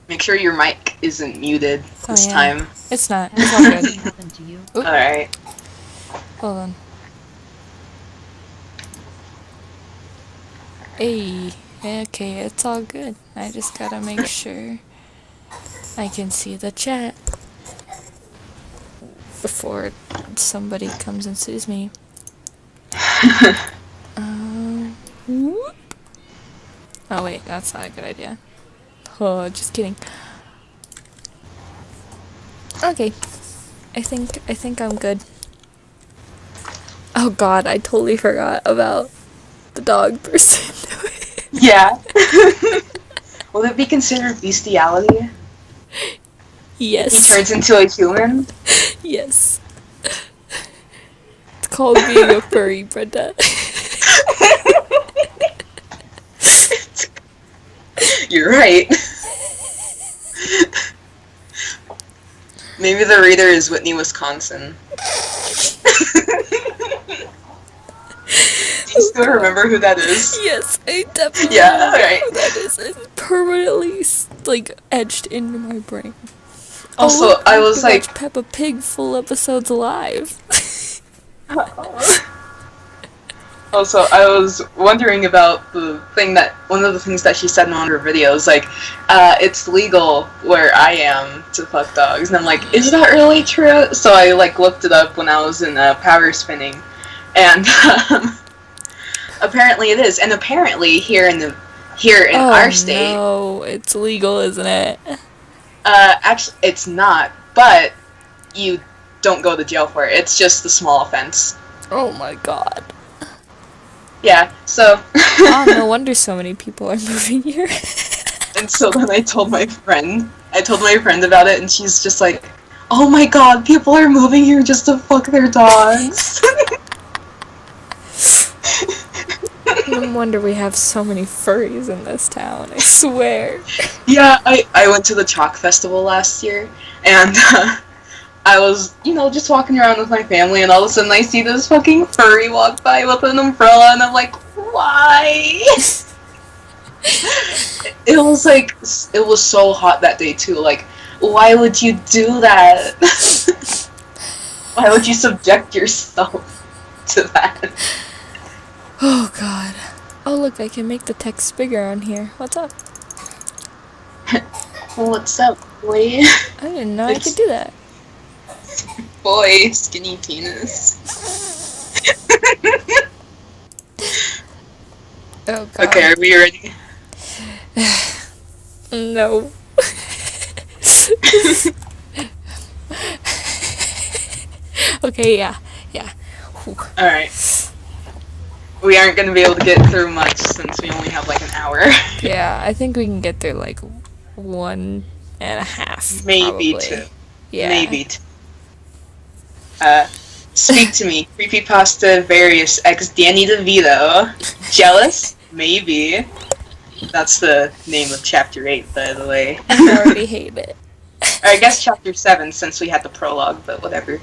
Make sure your mic isn't muted this time. It's not. It's all good. happened to you? Alright. Hold on. Hey. Okay, it's all good. I just gotta make sure I can see the chat before somebody comes and sees me. Whoop. Oh wait, that's not a good idea. Oh, just kidding. Okay. I think I'm good. Oh god, I totally forgot about the dog person. Yeah. Will it be considered bestiality? Yes. He turns into a human? Yes. It's called being a furry, Brenda. You're right. Maybe the reader is Whitney, Wisconsin. Do you still remember who that is? Yes, I definitely Yeah, alright. know who that is. It's permanently, like, etched into my brain. Also, look, I was can like... watch Peppa Pig full episodes live. Also, I was wondering about the thing that, one of the things that she said in one of her videos, like, it's legal where I am to fuck dogs, and I'm like, is that really true? So I, like, looked it up when I was in power spinning, and, apparently it is, and apparently here in our state... Oh no, it's legal, isn't it? Actually, it's not, but you don't go to jail for it, it's just a small offense. Oh my god. Yeah, so... Oh, no wonder so many people are moving here. And so then I told my friend about it, and she's just like, oh my god, people are moving here just to fuck their dogs. No wonder we have so many furries in this town, I swear. Yeah, I went to the Chalk Festival last year, and I was, just walking around with my family, and all of a sudden I see this fucking furry walk by with an umbrella, and I'm like, why? It was so hot that day too, like, why would you do that? Why would you subject yourself to that? Oh god. Oh look, I can make the text bigger on here. What's up? What's up, boy? I didn't know I could do that. Boy, skinny penis. Oh god. Okay, are we ready? No. Okay, yeah. Alright. We aren't gonna be able to get through much since we only have like an hour. Yeah, I think we can get through like 1.5. Maybe probably. 2. Yeah. Maybe 2. Speak to me. Creepypasta various ex Danny DeVito. Jealous? Maybe. That's the name of chapter 8, by the way. I already hate it. Or I guess chapter 7 since we had the prologue, but whatever.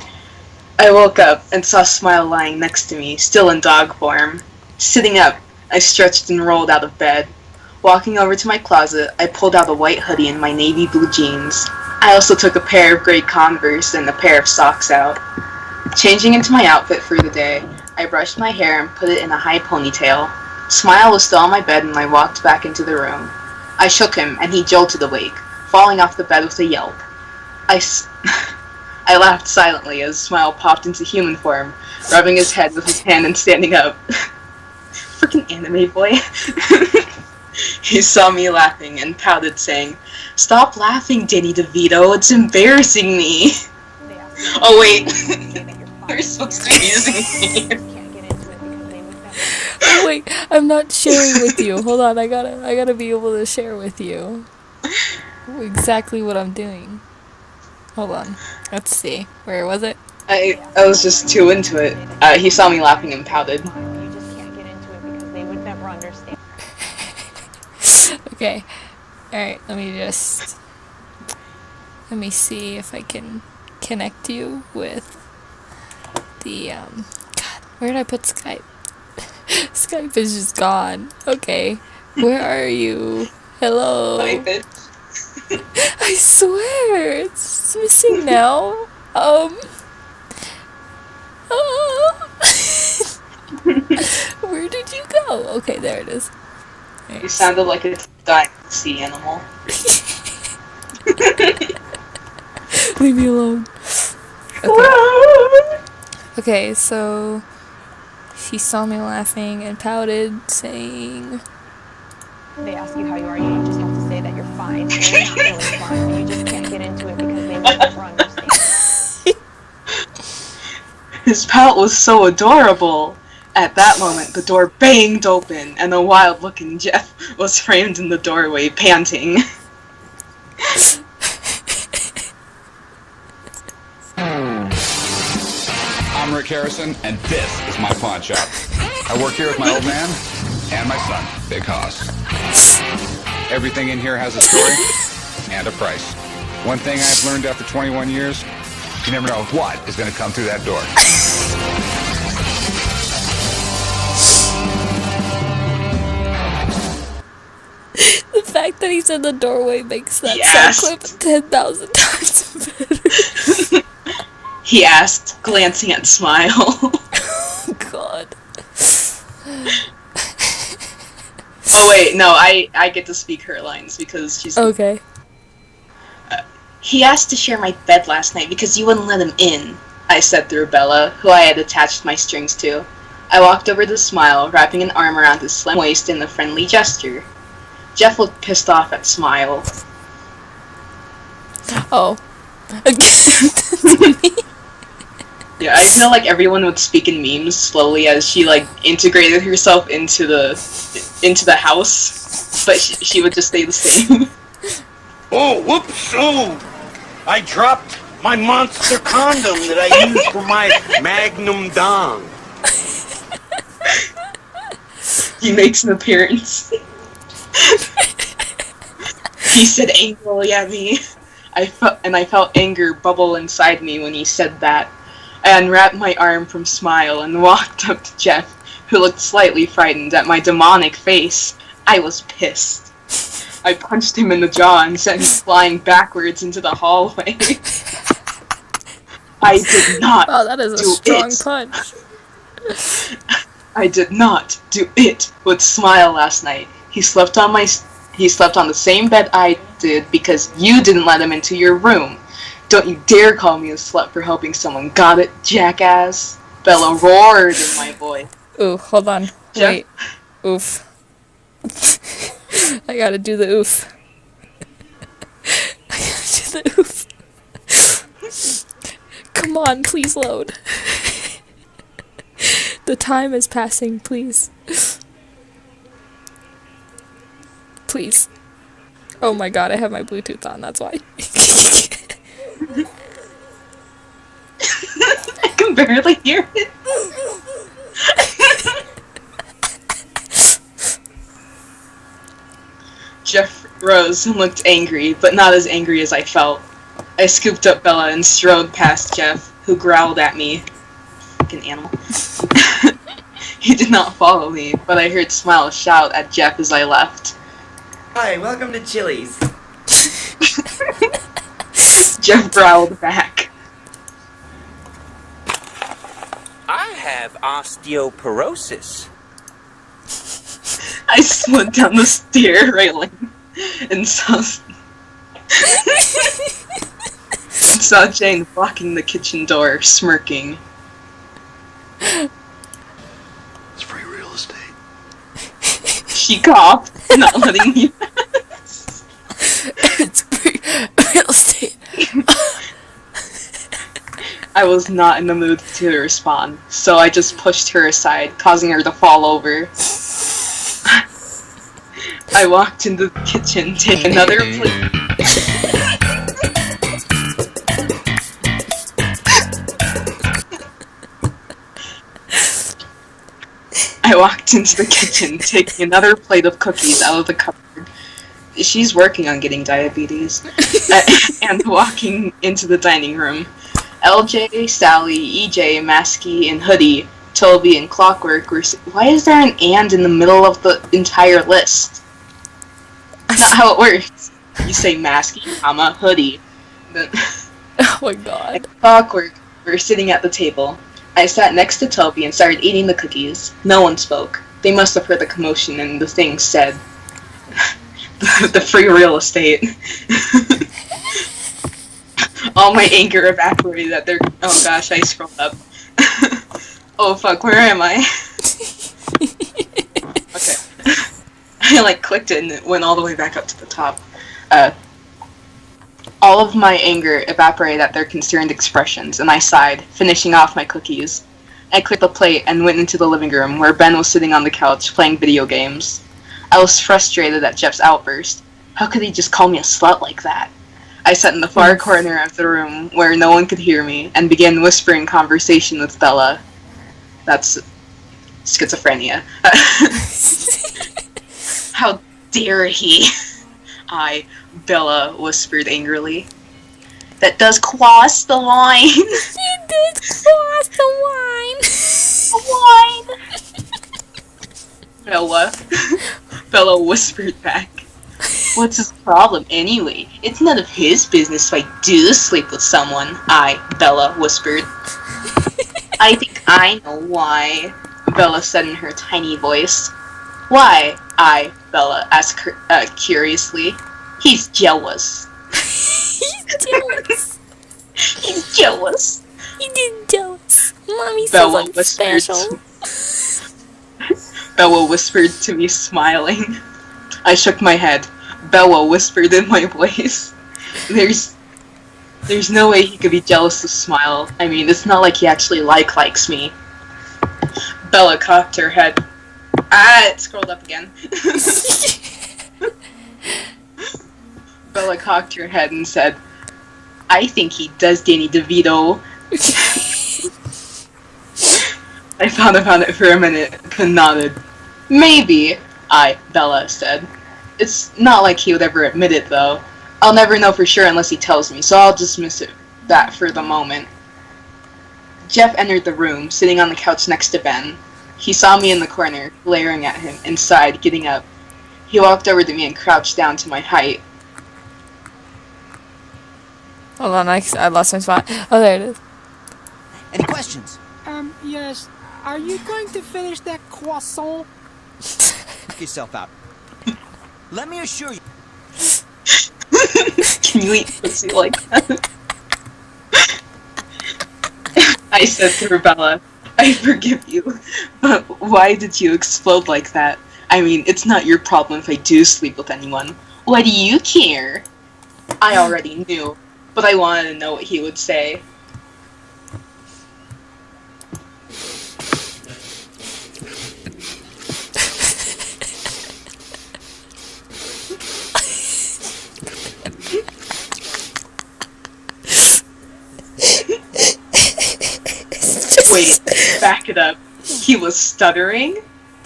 I woke up and saw Smile lying next to me, still in dog form. Sitting up, I stretched and rolled out of bed. Walking over to my closet, I pulled out a white hoodie and my navy blue jeans. I also took a pair of gray Converse and a pair of socks out. Changing into my outfit for the day, I brushed my hair and put it in a high ponytail. Smile was still on my bed when I walked back into the room. I shook him and he jolted awake, falling off the bed with a yelp. I laughed silently as Smile popped into human form, rubbing his head with his hand and standing up. Freaking anime boy. He saw me laughing and pouted, saying, "Stop laughing, Danny DeVito, it's embarrassing me." Oh wait, you're supposed to be using me. Oh wait, I'm not sharing with you. Hold on, I gotta be able to share with you exactly what I'm doing. Hold on. Let's see. Where was it? I was just too into it. He saw me laughing and pouted. You just can't get into it because they would never understand. Okay. Alright, let me see if I can connect you with the, God, where did I put Skype? Skype is just gone. Okay. Where are you? Hello? Bye, bitch. I swear, it's missing now. Where did you go? Okay, there it is. You sounded like a dying sea animal. Leave me alone. Okay. Okay, so she saw me laughing and pouted, saying, They ask you how you are, you just have to say that you're fine. And you're not really fine, but you just can't get into it because they would never understand. His pout was so adorable. At that moment, the door banged open, and a wild-looking Jeff was framed in the doorway, panting. I'm Rick Harrison, and this is my pawn shop. I work here with my old man and my son, Big Hoss. Everything in here has a story and a price. One thing I've learned after 21 years, you never know what is going to come through that door. the fact that he's in the doorway makes that sound clip 10,000 times better. He asked, glancing at Smile. Oh, God. Oh, wait, no, I get to speak her lines because she's... Okay. He asked to share my bed last night because you wouldn't let him in, I said through Bella, who I had attached my strings to. I walked over to Smile, wrapping an arm around his slim waist in a friendly gesture. Jeff looked pissed off at Smile. Oh. Yeah, I feel like everyone would speak in memes slowly as she, like, integrated herself into the house, but she would just stay the same. Oh, whoops! Oh, I dropped my monster condom that I use for my Magnum Dong. He makes an appearance. He said angrily at me. I felt anger bubble inside me when he said that. I unwrapped my arm from Smile and walked up to Jeff, who looked slightly frightened at my demonic face. I was pissed. I punched him in the jaw and sent him flying backwards into the hallway. I did not Wow, that is a strong punch. I did not do it with Smile last night. He slept on the same bed I did because you didn't let him into your room. Don't you dare call me a slut for helping someone. Got it, jackass? Bella roared in my voice. Ooh, hold on. Jeff? Wait. Oof. I gotta do the oof. I gotta do the oof. Come on, please load. The time is passing, please. Please. Oh my god, I have my Bluetooth on, that's why. I can barely hear it. Jeff rose and looked angry, but not as angry as I felt. I scooped up Bella and strode past Jeff, who growled at me. Fucking animal. He did not follow me, but I heard Smile shout at Jeff as I left. Hi, welcome to Chili's. Jeff growled back. I have osteoporosis. I slid down the stair railing and saw Jane blocking the kitchen door, smirking. It's free real estate. She coughed, not letting me pass. It's real estate. I was not in the mood to respond, so I just pushed her aside, causing her to fall over. I walked into the kitchen, take another plate. I walked into the kitchen, taking another plate of cookies out of the cupboard. She's working on getting diabetes. And walking into the dining room. LJ, Sally, EJ, Masky, and Hoodie, Toby, and Clockwork were... Why is there an and in the middle of the entire list? That's not how it works. You say masky, hoodie. Then, Oh my god. like clockwork, we were sitting at the table. I sat next to Toby and started eating the cookies. No one spoke. They must have heard the commotion and the thing said, the free real estate. All my anger evaporated at their... Oh gosh, I scrolled up. Oh fuck, where am I? Okay. I clicked it and it went all the way back up to the top. All of my anger evaporated at their concerned expressions, and I sighed, finishing off my cookies. I clicked the plate and went into the living room, where Ben was sitting on the couch playing video games. I was frustrated at Jeff's outburst. How could he just call me a slut like that? I sat in the far corner of the room, where no one could hear me, and began whispering conversation with Bella. That's schizophrenia. How dare he? Bella whispered angrily. That does cross the line. It did cross the line. Bella whispered back. What's his problem anyway? It's none of his business if I do sleep with someone, Bella whispered. I think I know why, Bella said in her tiny voice. Why? Bella asked curiously. He's jealous. He's jealous. He's jealous. He is jealous. Mommy Bella says I'm special. Bella whispered to me, smiling. I shook my head. Bella whispered in my voice. There's no way he could be jealous of Smile. I mean, it's not like he actually likes me. Bella cocked her head. It scrolled up again. Bella cocked her head and said, I think he does, Danny DeVito. I thought about it for a minute, then nodded. Maybe, Bella said. It's not like he would ever admit it, though. I'll never know for sure unless he tells me, so I'll dismiss that for the moment. Jeff entered the room, sitting on the couch next to Ben. He saw me in the corner, glaring at him, and sighed, getting up. He walked over to me and crouched down to my height. Hold on, I lost my spot. Oh, there it is. Any questions? Yes. Are you going to finish that croissant? Knock yourself out. Let me assure you. Can you eat pussy like that? I said to Bella, I forgive you, but why did you explode like that? I mean, it's not your problem if I do sleep with anyone. Why do you care? I already knew, but I wanted to know what he would say. Wait, back it up. He was stuttering?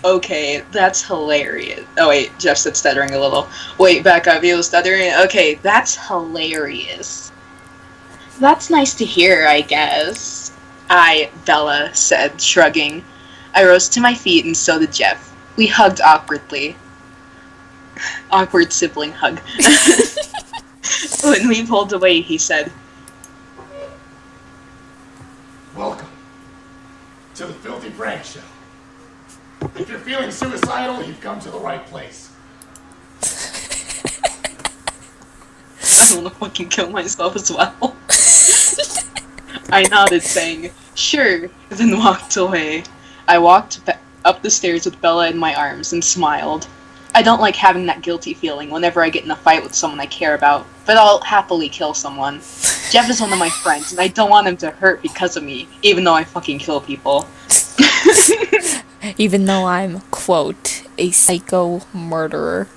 Okay, that's hilarious. Oh wait, Jeff said stuttering a little. Wait, back up. He was stuttering? Okay, that's hilarious. That's nice to hear, I guess. Bella said, shrugging. I rose to my feet and so did Jeff. We hugged awkwardly. Awkward sibling hug. When we pulled away, he said, Welcome to the Filthy Prank Show. If you're feeling suicidal, you've come to the right place. I want to fucking kill myself as well. I nodded, saying, sure, then walked away. I walked up the stairs with Bella in my arms and smiled. I don't like having that guilty feeling whenever I get in a fight with someone I care about, but I'll happily kill someone. Jeff is one of my friends, and I don't want him to hurt because of me, even though I fucking kill people. Even though I'm, quote, a psycho murderer.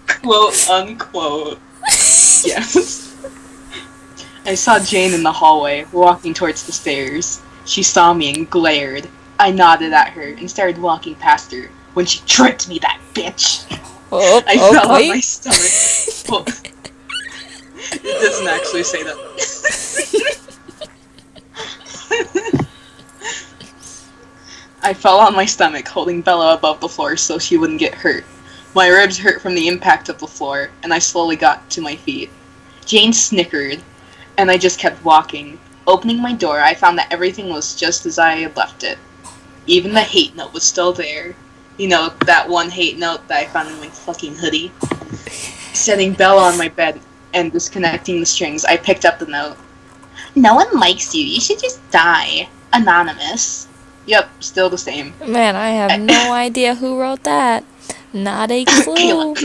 Quote, unquote. Yes. I saw Jane in the hallway, walking towards the stairs. She saw me and glared. I nodded at her and started walking past her when she tripped me, that bitch. I fell on my stomach. Well, it doesn't actually say that. I fell on my stomach, holding Bella above the floor so she wouldn't get hurt. My ribs hurt from the impact of the floor, and I slowly got to my feet. Jane snickered, and I just kept walking. Opening my door, I found that everything was just as I had left it. Even the hate note was still there. You know, that one hate note that I found in my fucking hoodie. Setting Bella on my bed and disconnecting the strings, I picked up the note. No one likes you. You should just die. Anonymous. Yep, still the same. Man, I have no idea who wrote that. Not a clue.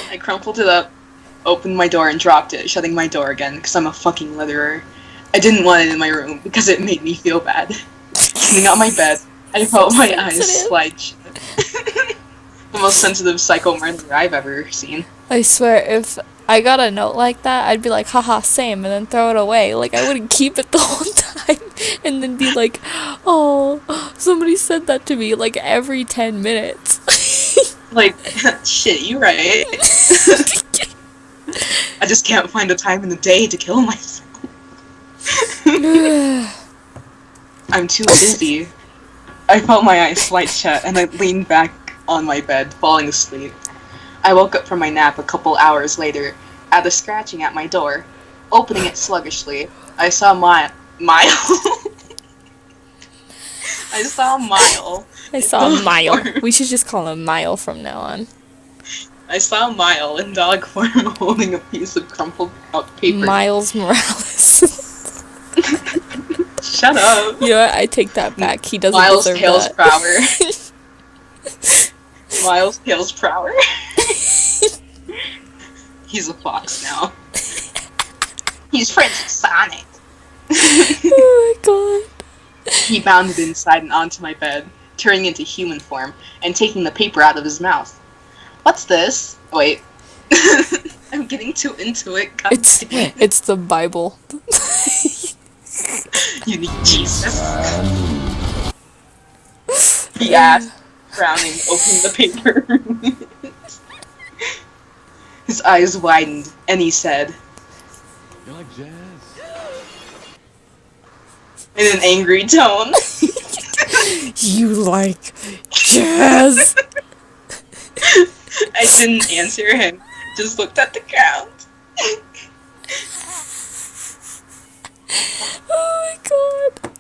I crumpled it up, opened my door, and dropped it, shutting my door again, because I'm a fucking litterer. I didn't want it in my room, because it made me feel bad. Sitting on my bed, I felt my eyes slide shut. The most sensitive psycho murderer I've ever seen. I swear, if I got a note like that, I'd be like, haha, same, and then throw it away. Like, I wouldn't keep it the whole time, and then be like, oh, somebody said that to me, like, every 10 minutes. Like, shit, you right. I just can't find a time in the day to kill myself. I'm too busy. I felt my eyes slide shut, and I leaned back on my bed, falling asleep. I woke up from my nap a couple hours later, at a scratching at my door. Opening it sluggishly, I saw Mile. I saw Mile. I saw Mile. We should just call him Mile from now on. I saw Mile in dog form holding a piece of crumpled out paper. Miles Morales. Shut up. You know what? I take that back. He doesn't Miles deserve Tails that. Prower. Miles Tails Prower. He's a fox now. He's friends with Sonic. Oh my god. He bounded inside and onto my bed, turning into human form, and taking the paper out of his mouth. What's this? Wait. I'm getting too into it. God damn. It's the Bible. You need Jesus. He asked, frowning, opening the paper. His eyes widened, and he said, You like jazz? in an angry tone. You like jazz? I didn't answer him, just looked at the ground. Oh my god.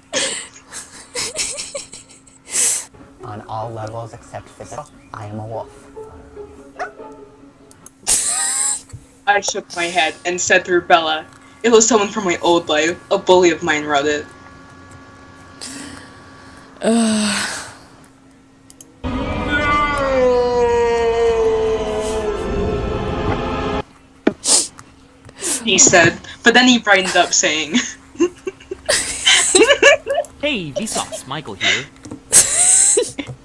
On all levels except physical, I am a wolf. I shook my head and said through Bella, it was someone from my old life. A bully of mine wrote it. He said, but then he brightened up saying, Hey, Vsauce, Michael here.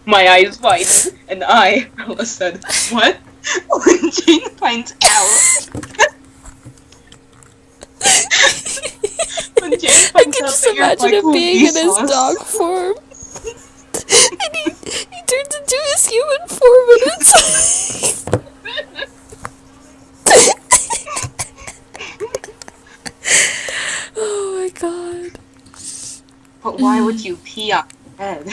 my eyes widened, and Bella said, what? When Jane finds out. When Jane finds I can out just that you're imagine him Michael being in his Vsauce. dog form. And he turns into his human form and it's oh my god. But why would you pee on your bed?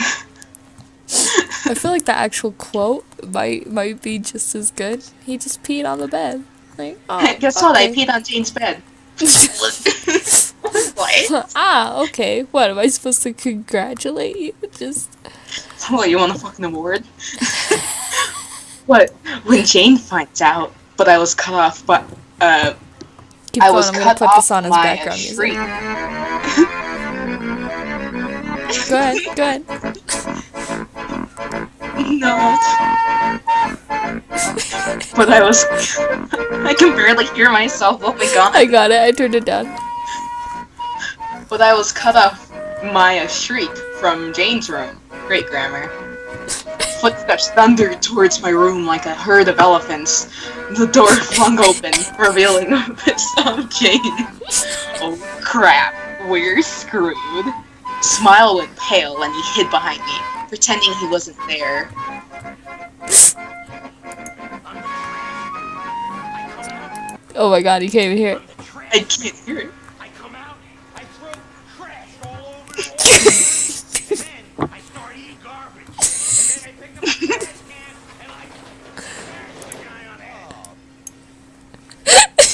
I feel like the actual quote might be just as good. He just peed on the bed. Like, oh, Guess what? I peed on Jane's bed. What? Ah, okay. What, am I supposed to congratulate you? Just... What, you want a fucking award? What? When Jane finds out, but I was cut off by, Keep I going, was I'm gonna cut put off this on as by background a music. shriek. Go ahead. No. But I can barely hear myself, oh my god. I got it, I turned it down. But I was cut off by a shriek from Jane's room. Great grammar. Footsteps thundered towards my room like a herd of elephants. The door flung open, revealing a piss of Jane. Oh crap, we're screwed. Smile went pale and he hid behind me, pretending he wasn't there. Oh my god, you can't even hear it. I can't hear it. I come out, I throw trash all over the wall, and then I start eating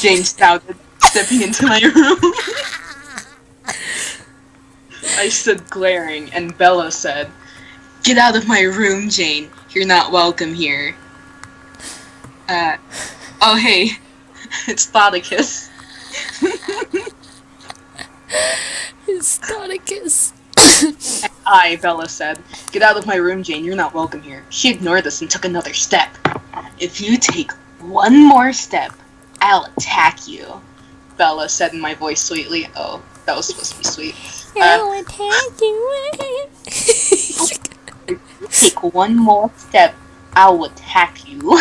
Jane shouted, stepping into my room. I stood glaring, and Bella said, "Get out of my room, Jane. You're not welcome here." Oh hey, it's Thoticus. It's Thoticus. Bella said, "Get out of my room, Jane. You're not welcome here." She ignored us and took another step. "If you take one more step, I'll attack you," Bella said in my voice sweetly. Oh, that was supposed to be sweet. I'll attack you. Take one more step, I'll attack you.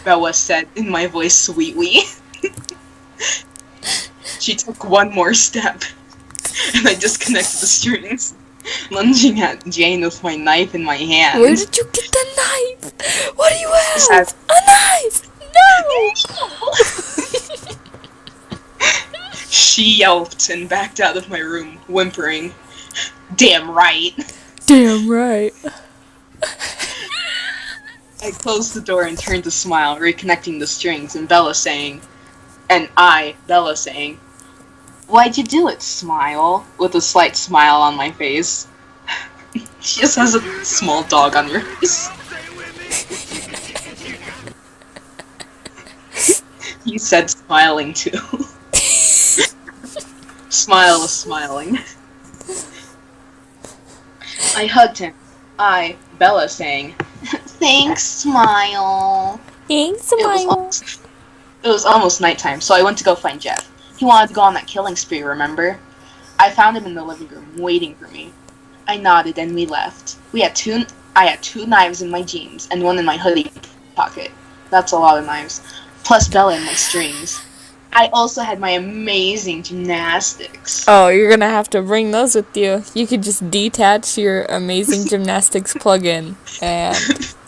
Bella said in my voice sweetly. She took one more step, and I disconnected the strings, lunging at Jane with my knife in my hand. Where did you get the knife? What do you have? A knife! No! She yelped and backed out of my room, whimpering, "Damn right." Damn right. I closed the door and turned to smile, reconnecting the strings, and Bella saying, "Why'd you do it, Smile?" with a slight smile on my face. She just has a small dog on her face. He said smiling too. Smile was smiling. I hugged him. Bella saying, "Thanks, Smile." Thanks, Smile. It was almost nighttime, so I went to go find Jeff. He wanted to go on that killing spree, remember? I found him in the living room, waiting for me. I nodded and we left. I had 2 knives in my jeans and 1 in my hoodie pocket. That's a lot of knives. Plus Bella and my strings. I also had my amazing gymnastics. Oh, you're gonna have to bring those with you. You could just detach your amazing gymnastics plugin and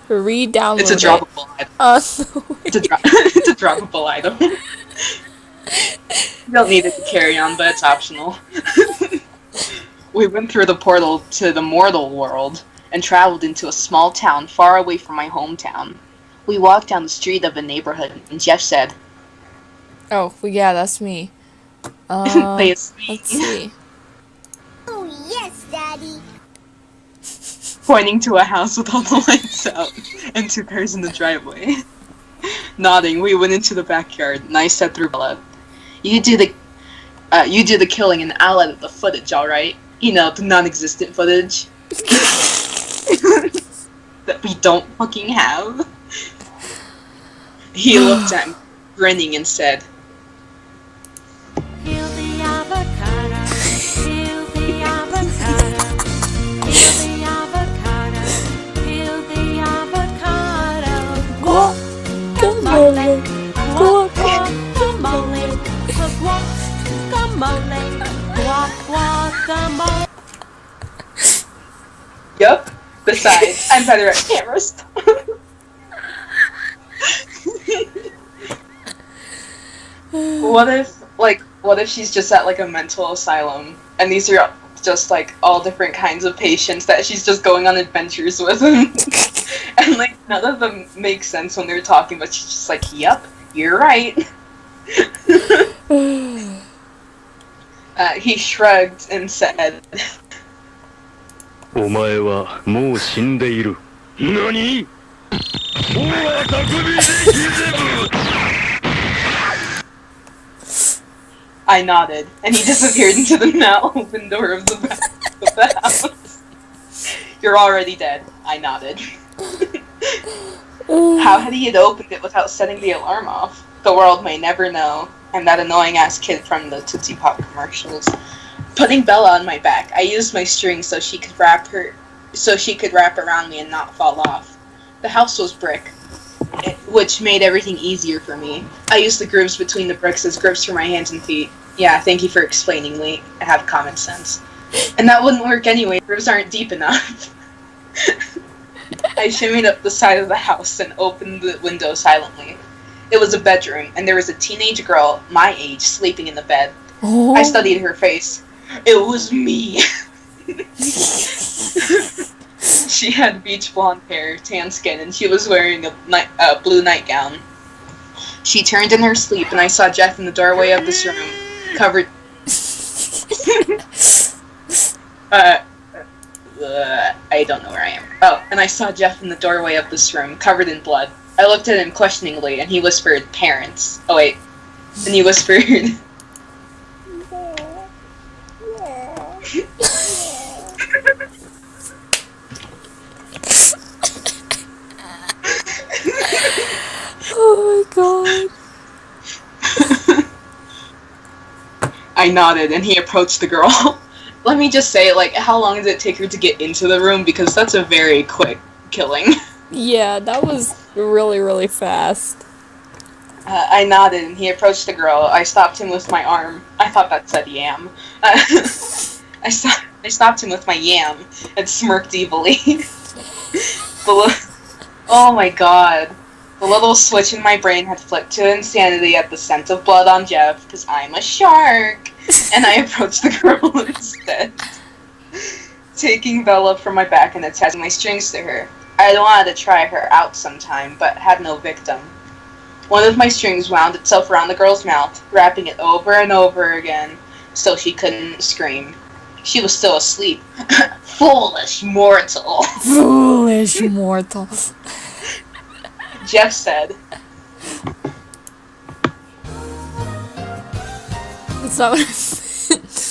re-download It's a droppable item. It's a droppable item. You don't need it to carry on, but it's optional. We went through the portal to the mortal world and traveled into a small town far away from my hometown. We walked down the street of a neighborhood, and Jeff said, "Oh, well, yeah, that's me." Let's see. "Oh, yes, Daddy." Pointing to a house with all the lights out and 2 cars in the driveway. Nodding, we went into the backyard, and I said through Bella, You do the killing, and I'll edit the footage, alright? You know, the non-existent footage. That we don't fucking have." He looked at me, grinning, and said, Peel the avocado, peel the avocado, peel the avocado, peel the avocado. Guacamole, guacamole, guacamole. Yup. Besides, I'm better at cameras. What if she's just at like a mental asylum, and these are just like all different kinds of patients that she's just going on adventures with, and like none of them make sense when they're talking, but she's just like, "Yep, you're right." He shrugged and said, お前はもう死んでいる。何? I nodded, and he disappeared into the now open door of the house. "You're already dead," I nodded. How had he opened it without setting the alarm off? The world may never know. I'm that annoying-ass kid from the Tootsie Pop commercials. Putting Bella on my back, I used my string so she could wrap around me and not fall off. The house was brick, which made everything easier for me. I used the grooves between the bricks as grips for my hands and feet. Yeah, thank you for explaining, Lee. I have common sense. And that wouldn't work anyway. Grooves aren't deep enough. I shimmied up the side of the house and opened the window silently. It was a bedroom, and there was a teenage girl, my age, sleeping in the bed. Oh. I studied her face. It was me. She had beach blonde hair, tan skin, and she was wearing a blue nightgown. She turned in her sleep, and I saw Jeff in the doorway of this room, covered... I don't know where I am. Oh, and I saw Jeff in the doorway of this room, covered in blood. I looked at him questioningly, and he whispered, "Parents." Oh, wait. And he whispered... Oh my god. I nodded, and he approached the girl. Let me just say, like, how long did it take her to get into the room? Because that's a very quick killing. Yeah, that was really, really fast. I nodded, and he approached the girl. I stopped him with my arm. I thought that said yam. I stopped him with my yam and smirked evilly. Oh my god. The little switch in my brain had flipped to insanity at the scent of blood on Jeff, because I'm a shark. And I approached the girl instead, taking Bella from my back and attaching my strings to her. I wanted to try her out sometime, but had no victim. One of my strings wound itself around the girl's mouth, wrapping it over and over again, so she couldn't scream. She was still asleep. Foolish mortal. Foolish mortal. Jeff said. That's not what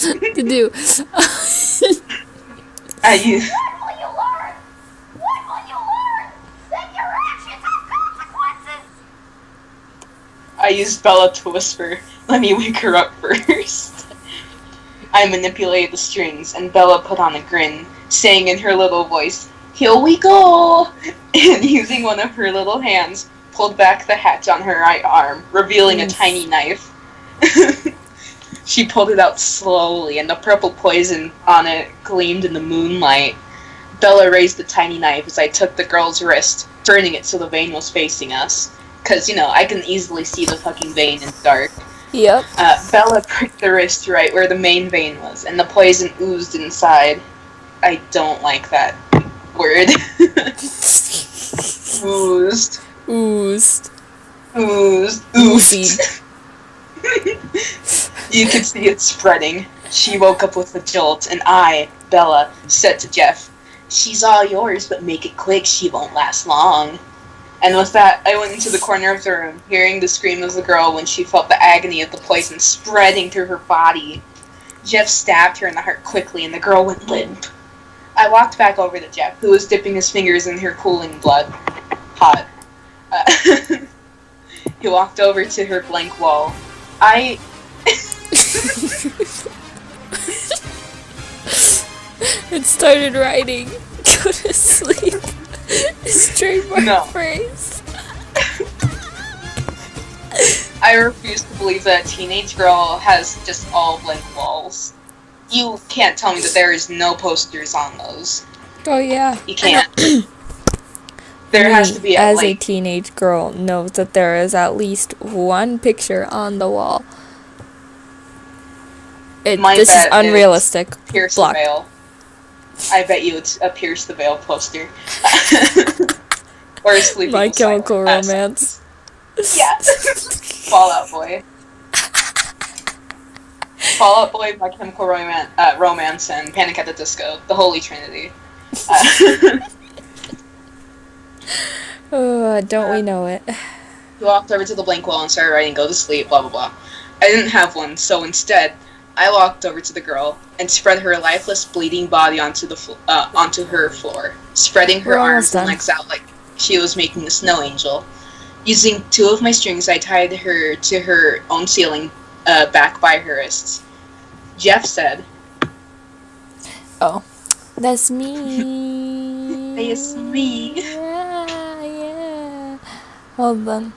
I meant to do. I used... I used Bella to whisper, "Let me wake her up first." I manipulated the strings, and Bella put on a grin, saying in her little voice, "Here we go!" And using one of her little hands, pulled back the hatch on her right arm, revealing a tiny knife. She pulled it out slowly, and the purple poison on it gleamed in the moonlight. Bella raised the tiny knife as I took the girl's wrist, turning it so the vein was facing us. Because, you know, I can easily see the fucking vein in the dark. Yep. Bella pricked the wrist right where the main vein was, and the poison oozed inside. I don't like that word. Oozed. Oozed. Oozed. Oozed. You could see it spreading. She woke up with a jolt, and I, Bella, said to Jeff, "She's all yours, but make it quick, she won't last long." And with that, I went into the corner of the room, hearing the scream of the girl when she felt the agony of the poison spreading through her body. Jeff stabbed her in the heart quickly, and the girl went limp. I walked back over to Jeff, who was dipping his fingers in her cooling blood. Hot. He walked over to her blank wall. It started writing, "Go to sleep." His trademark phrase. I refuse to believe that a teenage girl has just all blank walls. You can't tell me that there is no posters on those. Oh yeah. You can't. There has to be as a teenage girl knows that there is at least one picture on the wall. This is unrealistic. Pierce the Veil. I bet you it's a Pierce the Veil poster. Or a Sleeping My with Chemical Silence. Romance. Yeah. Fall Out Boy. Fall Out Boy, My Chemical Romance, and Panic at the Disco. The Holy Trinity. Don't we know it? He walked over to the blank wall and started writing, "Go to sleep, blah blah blah." I didn't have one, so instead, I walked over to the girl and spread her lifeless, bleeding body onto her floor, spreading her arms and legs out like she was making a snow angel. Using two of my strings, I tied her to her own ceiling, back by her wrists. Jeff said, "Oh, that's me. That's me." Yeah. Hold on.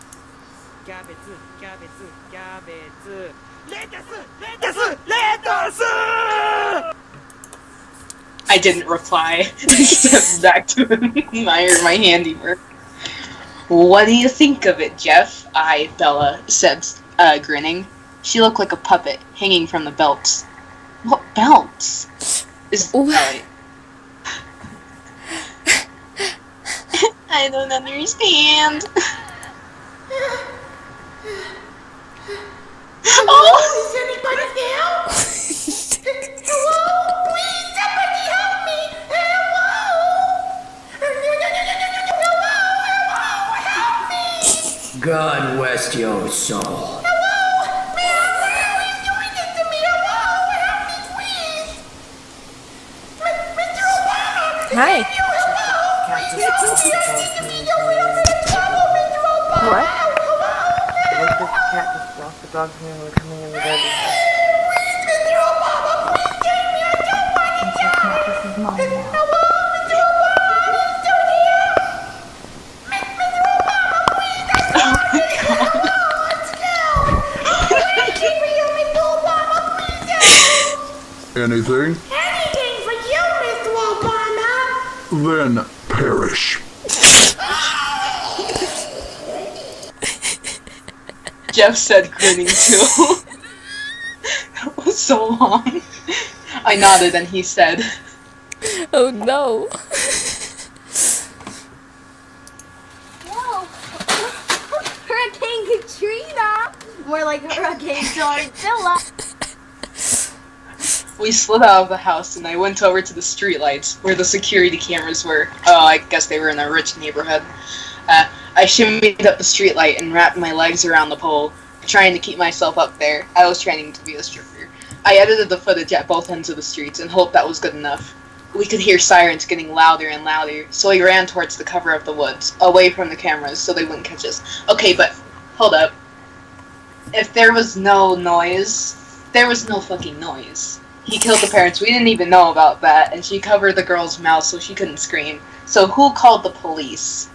I didn't reply. I stepped back to admire my handiwork. "What do you think of it, Jeff?" Bella said, grinning. She looked like a puppet, hanging from the belts. "What belts?" I don't understand. Hello? Is anybody there? Hello? Please, somebody help me! Hello? Hello, help me! God rest your soul. Hi. What? What this cat just lost the dog's name and we're coming in the bedroom. This is Mom now. Anything? Anything for you, Mr. Obama! Then perish. Jeff said, grinning too. That was so long. I nodded and he said, Oh no. Whoa! Hurricane Katrina! More like Hurricane Tornilla. We slid out of the house and I went over to the streetlights where the security cameras were. Oh, I guess they were in a rich neighborhood. I shimmied up the streetlight and wrapped my legs around the pole, trying to keep myself up there. I was training to be a stripper. I edited the footage at both ends of the streets and hoped that was good enough. We could hear sirens getting louder and louder, so we ran towards the cover of the woods, away from the cameras so they wouldn't catch us. Okay, but hold up. If there was no noise, there was no fucking noise. He killed the parents. We didn't even know about that, and she covered the girl's mouth so she couldn't scream. So who called the police?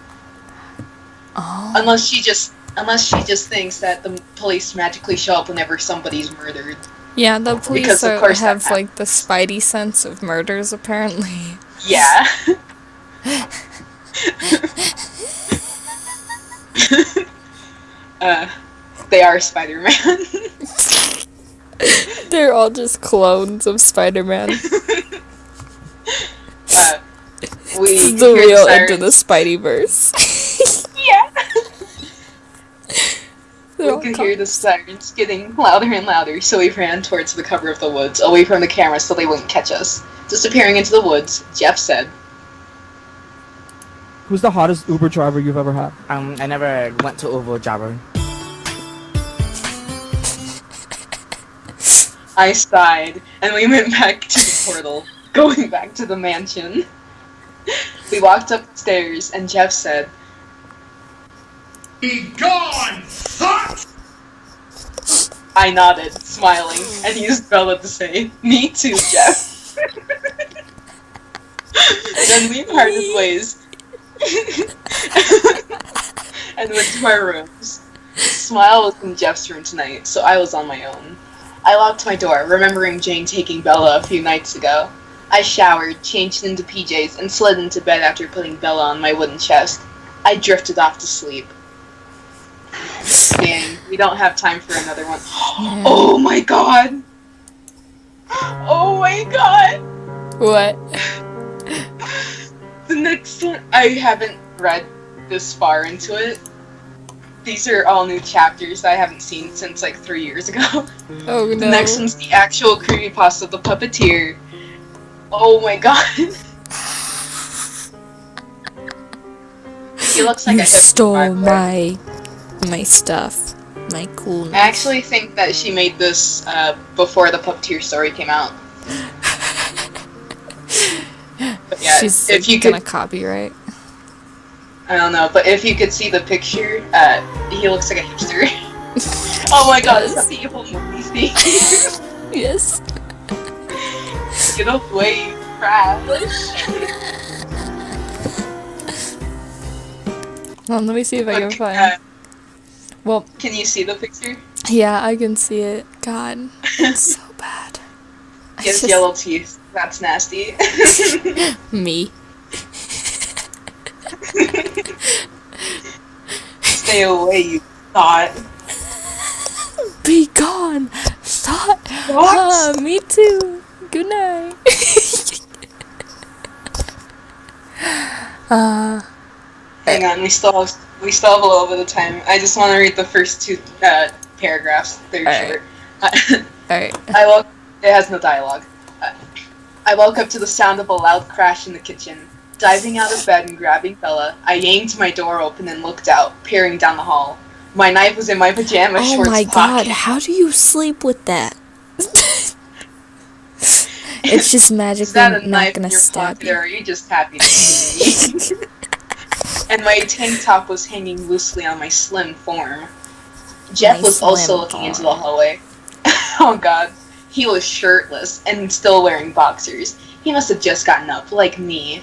Oh. Unless she just thinks that the police magically show up whenever somebody's murdered. Yeah, the police Because, of course, have like the spidey sense of murders apparently. Yeah. They are Spider-Man. They're all just clones of Spider-Man. We This is the hear real sirens. Into the Spideyverse. Yeah. They're all We could hear the sirens getting louder and louder, so we ran towards the cover of the woods, away from the camera so they wouldn't catch us. Disappearing into the woods, Jeff said, Who's the hottest Uber driver you've ever had? I never went to Uber driver. I sighed, and we went back to the portal, going back to the mansion. We walked upstairs, and Jeff said, Be gone, son! I nodded, smiling, and used Bella to say, Me too, Jeff. Then we parted ways and went to our rooms. Smile was in Jeff's room tonight, so I was on my own. I locked my door, remembering Jane taking Bella a few nights ago. I showered, changed into PJs, and slid into bed after putting Bella on my wooden chest. I drifted off to sleep. Dang, we don't have time for another one. Oh my god! Oh my god! What? The next one, I haven't read this far into it. These are all new chapters I haven't seen since like 3 years ago. Oh no. The next one's the actual creepypasta of the puppeteer. Oh my god. He looks like You a hippie, by stole the way. my stuff. My coolness. I actually think that she made this before the puppeteer story came out. But yeah, She's if you gonna could, copyright. I don't know, but if you could see the picture, he looks like a hipster. Oh my god, is that the evil movie scene? Yes. Get away, crap. Well, let me see if I can Look, find. Well, can you see the picture? yeah, I can see it. God, it's so bad. He has yellow teeth. That's nasty. Me. Stay away, you thought. Be gone. Stop. What? Me too. Good night. Hang on, we still have a little bit of time. I just want to read the first two paragraphs. They're Alright. short. Alright. It has no dialogue. I woke up to the sound of a loud crash in the kitchen. Diving out of bed and grabbing Bella, I yanked my door open and looked out, peering down the hall. My knife was in my pajama shorts Oh my pocket. god, how do you sleep with that? It's just magically Is that a not knife gonna in your stab pocket, you. or are you just happy to see me? And my tank top was hanging loosely on my slim form. Jeff was also looking into the hallway. Oh god. He was shirtless and still wearing boxers. He must have just gotten up, like me.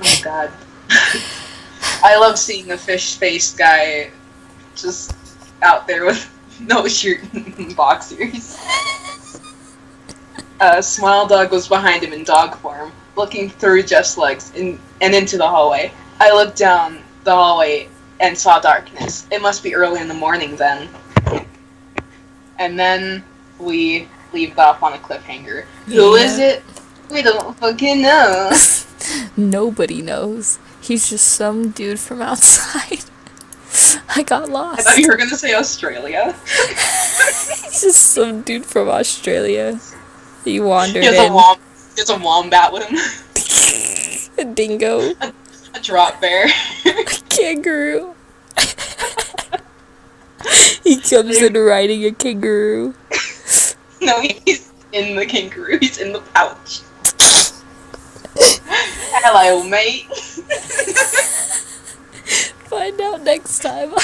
Oh god. I love seeing the fish-faced guy just out there with no shirt and boxers. Smile Dog was behind him in dog form, looking through Jeff's legs and into the hallway. I looked down the hallway and saw darkness. It must be early in the morning then. And then we leave off on a cliffhanger. Who is it? We don't fucking know. Nobody knows. He's just some dude from outside. I got lost. I thought you were gonna say Australia. He's just some dude from Australia. He wandered He has in. He has a wombat with him. A dingo. A drop bear. A kangaroo. He comes in riding a kangaroo. No, he's in the kangaroo. He's in the pouch. Hello, mate. Find out next time on